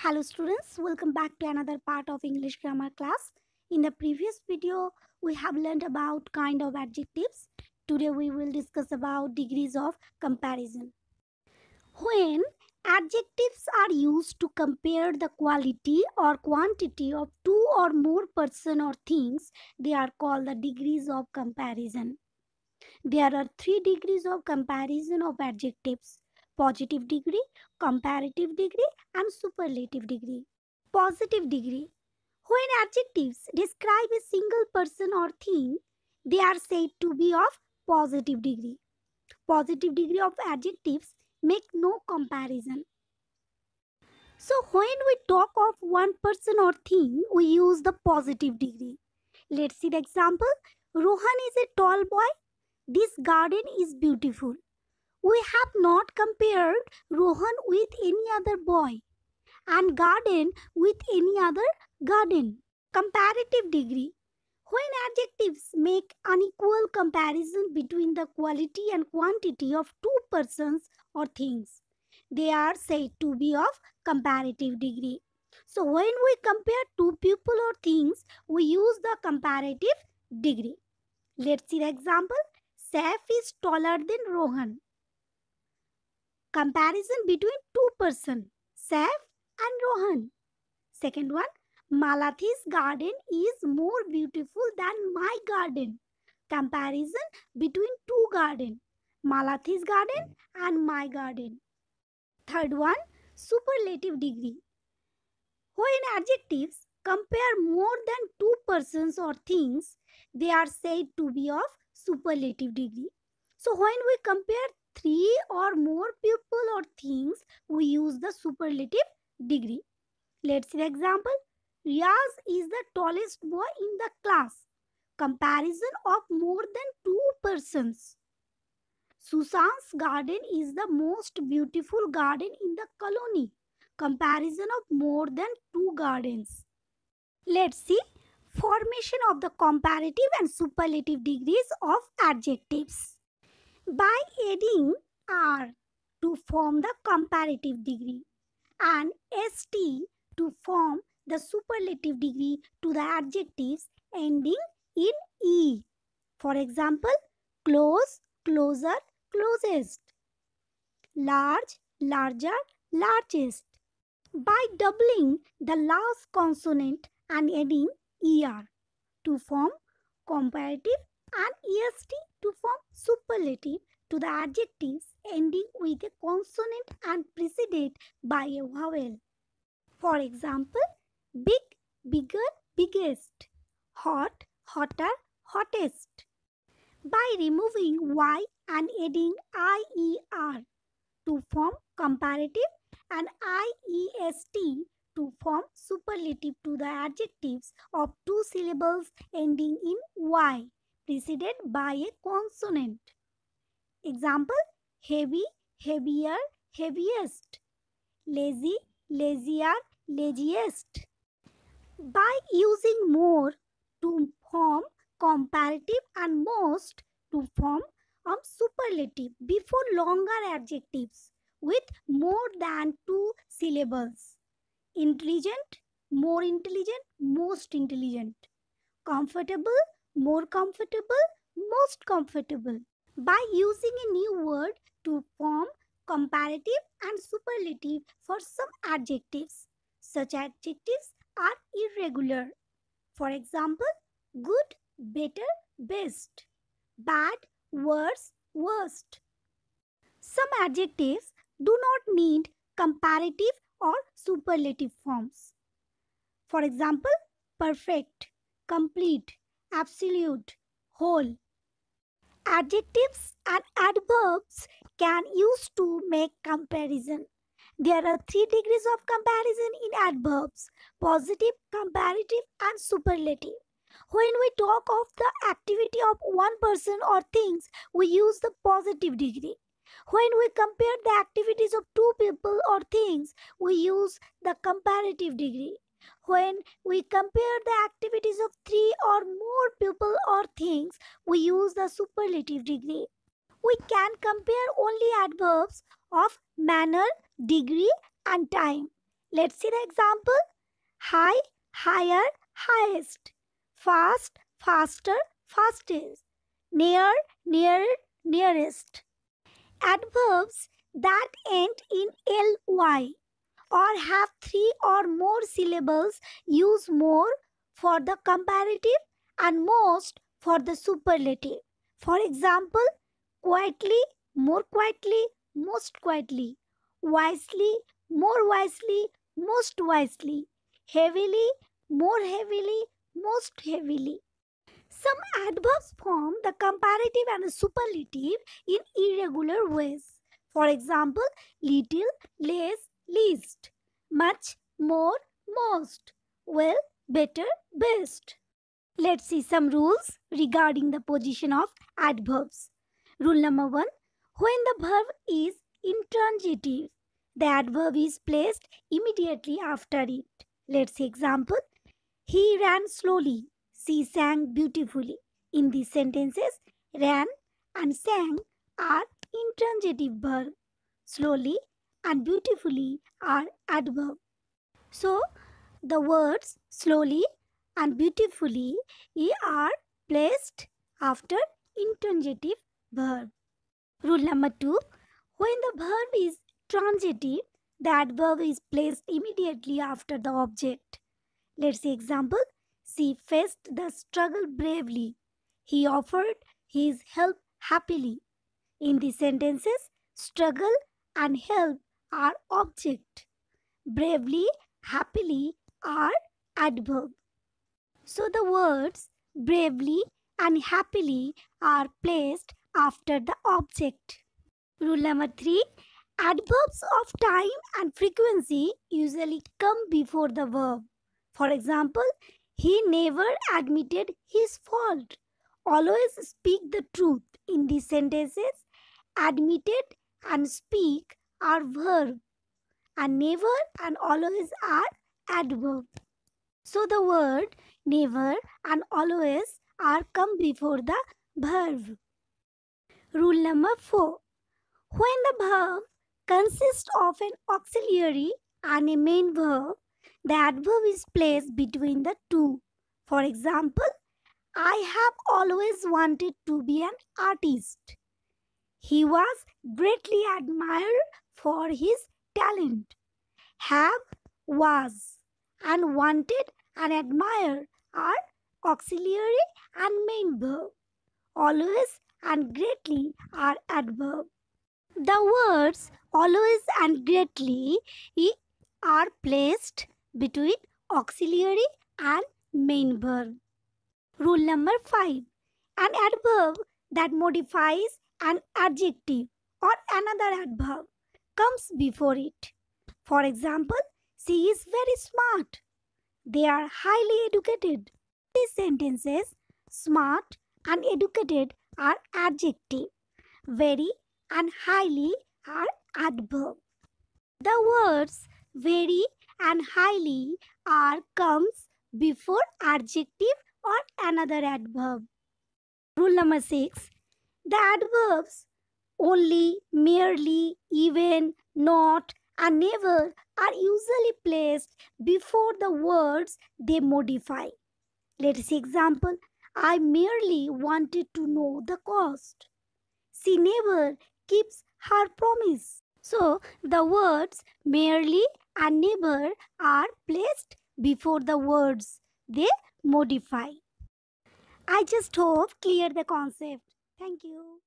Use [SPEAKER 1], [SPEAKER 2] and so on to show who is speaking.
[SPEAKER 1] Hello students, welcome back to another part of English grammar class. In the previous video, we have learned about kind of adjectives. Today we will discuss about degrees of comparison. When adjectives are used to compare the quality or quantity of two or more person or things, they are called the degrees of comparison. There are 3 degrees of comparison of adjectives: positive degree, comparative degree, and superlative degree. Positive degree. When adjectives describe a single person or thing, they are said to be of positive degree. Positive degree of adjectives make no comparison. So when we talk of one person or thing, we use the positive degree. Let's see the example. Rohan is a tall boy. This garden is beautiful. We have not compared Rohan with any other boy and garden with any other garden. Comparative degree. When adjectives make unequal comparison between the quality and quantity of two persons or things, they are said to be of comparative degree. So when we compare two people or things, we use the comparative degree. Let's see the example. Saif is taller than Rohan. Comparison between two persons, Saif and Rohan. Second one, Malathi's garden is more beautiful than my garden. Comparison between two gardens, Malathi's garden and my garden. Third one, superlative degree. When adjectives compare more than two persons or things, they are said to be of superlative degree. So when we compare 3 or more people or things, we use the superlative degree. Let's see the example. Riaz is the tallest boy in the class. Comparison of more than two persons. Susan's garden is the most beautiful garden in the colony. Comparison of more than two gardens. Let's see formation of the comparative and superlative degrees of adjectives. By adding R to form the comparative degree and ST to form the superlative degree to the adjectives ending in E. For example, close, closer, closest. Large, larger, largest. By doubling the last consonant and adding ER to form comparative and EST to form superlative to the adjectives ending with a consonant and preceded by a vowel. For example, big, bigger, biggest. Hot, hotter, hottest. By removing Y and adding IER to form comparative and IEST to form superlative to the adjectives of two syllables ending in Y preceded by a consonant. Example, heavy, heavier, heaviest. Lazy, lazier, laziest. By using more to form comparative and most to form superlative before longer adjectives with more than two syllables. Intelligent, more intelligent, most intelligent. Comfortable, more comfortable, most comfortable. By using a new word to form comparative and superlative for some adjectives. Such adjectives are irregular. For example, good, better, best. Bad, worse, worst. Some adjectives do not need comparative or superlative forms. For example, perfect, complete, absolute, whole. Adjectives and adverbs can use to make comparison. There are 3 degrees of comparison in adverbs: positive, comparative, and superlative. When we talk of the activity of one person or things, we use the positive degree. When we compare the activities of two people or things, we use the comparative degree. When we compare the activities of 3 or more people or things, we use the superlative degree. We can compare only adverbs of manner, degree, and time. Let's see the example. High, higher, highest. Fast, faster, fastest. Near, nearer, nearest. Adverbs that end in ly or have three or more syllables use more for the comparative and most for the superlative. For example, quietly, more quietly, most quietly. Wisely, more wisely, most wisely. Heavily, more heavily, most heavily. Some adverbs form the comparative and superlative in irregular ways. For example, little, less, least, much, more, most, well, better, best. Let's see some rules regarding the position of adverbs. Rule number 1. When the verb is intransitive, the adverb is placed immediately after it. Let's see example. He ran slowly. She sang beautifully. In these sentences, ran and sang are intransitive verb. Slowly and beautifully are adverb. So, the words slowly and beautifully are placed after intransitive verb. Rule number 2. When the verb is transitive, the adverb is placed immediately after the object. Let's see example. She faced the struggle bravely. He offered his help happily. In these sentences, struggle and help are object. Bravely, happily are adverb. So the words bravely and happily are placed after the object. Rule number 3. Adverbs of time and frequency usually come before the verb. For example, he never admitted his fault. Always speak the truth. In these sentences, admitted and speak are verb and never and always are adverb. So the word never and always are come before the verb. Rule number 4. When the verb consists of an auxiliary and a main verb, the adverb is placed between the two. For example, I have always wanted to be an artist. He was greatly admired for his talent. Have, was, and wanted and admire are auxiliary and main verb. Always and greatly are adverb. The words always and greatly are placed between auxiliary and main verb. Rule number 5. An adverb that modifies an adjective or another adverb comes before it. For example, she is very smart. They are highly educated. These sentences, smart and educated are adjective. Very and highly are adverb. The words very and highly are comes before adjective or another adverb. Rule number 6. The adverbs only, merely, even, not, and never are usually placed before the words they modify. Let's see example. I merely wanted to know the cost. She never keeps her promise. So, the words merely and never are placed before the words they modify. I just hope clear the concept. Thank you.